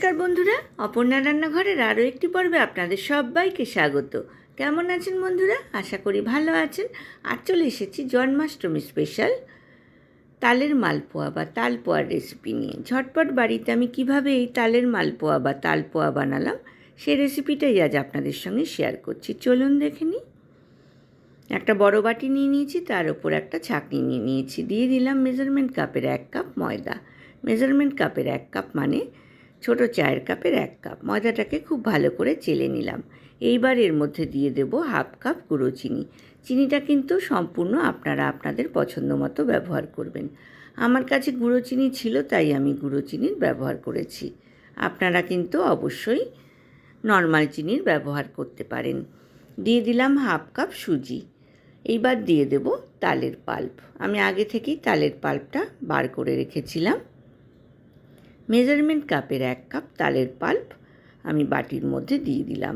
নমস্কার বন্ধুরা, অপর্ণা রান্নাঘরের আরও একটি পর্বে আপনাদের সবাইকে স্বাগত। কেমন আছেন বন্ধুরা? আশা করি ভালো আছেন। আর চলে এসেছি জন্মাষ্টমী স্পেশাল তালের মালপোয়া বা তালপোয়ার রেসিপি নিয়ে। ঝটপট বাড়িতে আমি কিভাবে এই তালের মালপোয়া বা তালপোয়া বানালাম সেই রেসিপিটাই আজ আপনাদের সঙ্গে শেয়ার করছি। চলুন দেখে নিই। একটা বড় বাটি নিয়ে নিয়েছি, তার উপর একটা ছাঁকনি নিয়ে নিয়েছি। দিয়ে দিলাম মেজারমেন্ট কাপের 1 কাপ ময়দা। মেজারমেন্ট কাপের 1 কাপ মানে ছোট চায়ের কাপের 1 কাপ। ময়দাটাকে খুব ভালো করে চেলে নিলাম। এইবার এর মধ্যে দিয়ে দেব 1/2 কাপ গুঁড়ো চিনি। চিনিটা কিন্তু সম্পূর্ণ আপনারা আপনাদের পছন্দ মতো ব্যবহার করবেন। আমার কাছে গুঁড়ো চিনি ছিল, তাই আমি গুঁড়ো চিনির ব্যবহার করেছি। আপনারা কিন্তু অবশ্যই নর্মাল চিনির ব্যবহার করতে পারেন। দিয়ে দিলাম 1/2 কাপ সুজি। এইবার দিয়ে দেব তালের পাল্প। আমি আগে থেকেই তালের পাল্পটা বার করে রেখেছিলাম। মেজারমেন্ট কাপের 1 কাপ তালের পাল্প আমি বাটির মধ্যে দিয়ে দিলাম।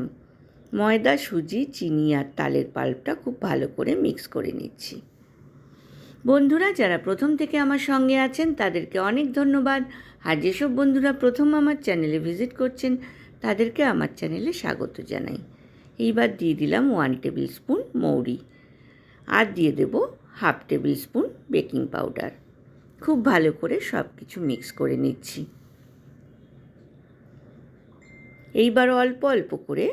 ময়দা, সুজি, চিনি আর তালের পাল্পটা খুব ভালো করে মিক্স করে নিচ্ছি। বন্ধুরা যারা প্রথম থেকে আমার সঙ্গে আছেন তাদেরকে অনেক ধন্যবাদ। আর যেসব বন্ধুরা প্রথম আমার চ্যানেলে ভিজিট করছেন তাদেরকে আমার চ্যানেলে স্বাগত জানাই। এইবার দিয়ে দিলাম 1 টেবিল স্পুন মৌরি আর দিয়ে দেব 1/2 টেবিল স্পুন বেকিং পাউডার। খুব ভালো করে সব কিছু মিক্স করে নিচ্ছি। এইবার অল্প অল্প করে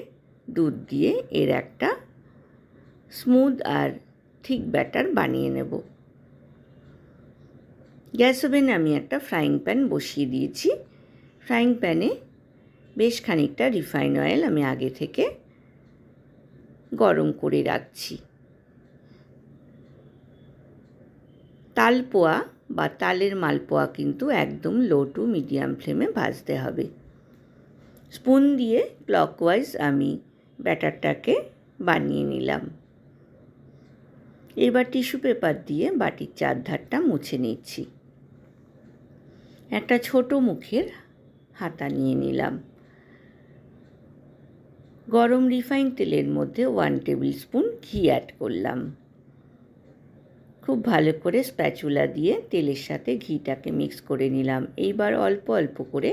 দুধ দিয়ে এর একটা স্মুথ আর ঠিক ব্যাটার বানিয়ে নেব। গ্যাস ওভেনে আমি একটা ফ্রাইং প্যান বসিয়ে দিয়েছি। ফ্রাইং প্যানে বেশ খানিকটা রিফাইন অয়েল আমি আগে থেকে গরম করে রাখছি। তালপোয়া বা তালের মালপোয়া কিন্তু একদম লো টু মিডিয়াম ফ্লেমে ভাজতে হবে। স্পুন দিয়ে ক্লকওয়াইজ আমি ব্যাটারটাকে বানিয়ে নিলাম। এবার টিস্যু পেপার দিয়ে বাটির চারধারটা মুছে নিচ্ছি। একটা ছোট মুখের হাতা নিয়ে নিলাম। গরম রিফাইন তেলের মধ্যে 1 টেবিল স্পুন ঘি অ্যাড করলাম। খুব ভালো করে স্প্যাচুলা দিয়ে তেলের সাথে ঘিটাকে মিক্স করে নিলাম। এইবার অল্প অল্প করে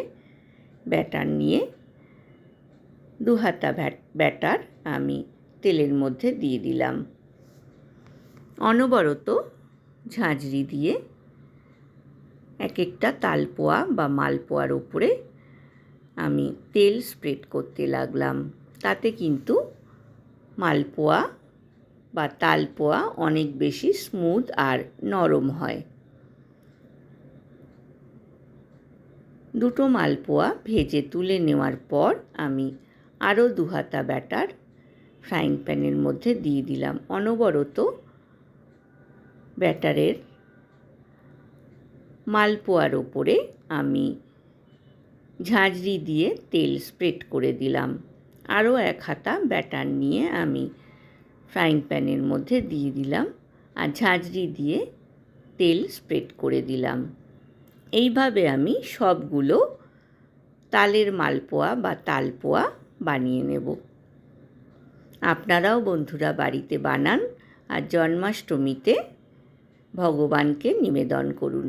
ব্যাটার নিয়ে 2 হাতা ব্যাটার আমি তেলের মধ্যে দিয়ে দিলাম। অনবরত ঝাঁঝরি দিয়ে এক একটা তালপোয়া বা মালপোয়ার উপরে আমি তেল স্প্রেড করতে লাগলাম। তাতে কিন্তু মালপোয়া বা তালপোয়া অনেক বেশি স্মুথ আর নরম হয়। দুটো মালপোয়া ভেজে তুলে নেওয়ার পর আমি আরও 2 হাতা ব্যাটার ফ্রাইং প্যানের মধ্যে দিয়ে দিলাম। অনবরত ব্যাটারের মালপোয়ার ওপরে আমি ঝাঁঝরি দিয়ে তেল স্প্রেড করে দিলাম। আরও 1 হাতা ব্যাটার নিয়ে আমি ফ্রাইং প্যানের মধ্যে দিয়ে দিলাম আর ঝাঁঝরি দিয়ে তেল স্প্রেড করে দিলাম। এইভাবে আমি সবগুলো তালের মালপোয়া বা তালপোয়া বানিয়ে নেব। আপনারাও বন্ধুরা বাড়িতে বানান আর জন্মাষ্টমীতে ভগবানকে নিবেদন করুন।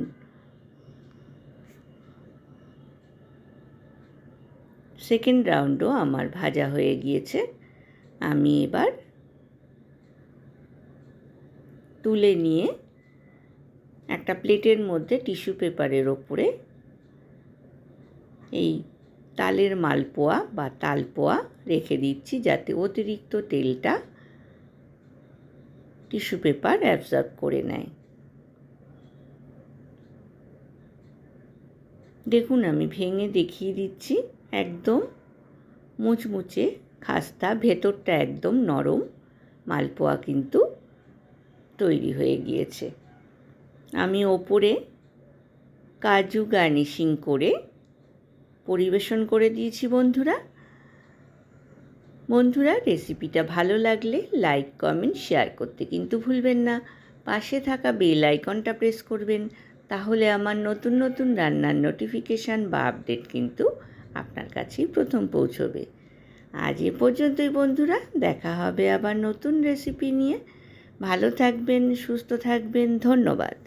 সেকেন্ড রাউন্ডও আমার ভাজা হয়ে গিয়েছে। আমি এবার তুলে নিয়ে একটা প্লেটের মধ্যে টিস্যু পেপারের ওপরে এই তালের মালপোয়া বা তালপোয়া রেখে দিচ্ছি, যাতে অতিরিক্ত তেলটা টিস্যু পেপার অ্যাবজর্ব করে নেয়। দেখুন আমি ভেঙে দেখিয়ে দিচ্ছি। একদম মুচমুচে খাস্তা, ভেতরটা একদম নরম মালপোয়া কিন্তু তৈরি হয়ে গিয়েছে। আমি ওপরে কাজু গার্নিশিং করে পরিবেশন করে দিয়েছি বন্ধুরা। রেসিপিটা ভালো লাগলে লাইক, কমেন্ট, শেয়ার করতে কিন্তু ভুলবেন না। পাশে থাকা বেল আইকনটা প্রেস করবেন, তাহলে আমার নতুন নতুন রান্নার নোটিফিকেশান বা আপডেট কিন্তু আপনার কাছেই প্রথম পৌঁছবে। আজ এ পর্যন্তই বন্ধুরা, দেখা হবে আবার নতুন রেসিপি নিয়ে। ভালো থাকবেন, সুস্থ থাকবেন। ধন্যবাদ।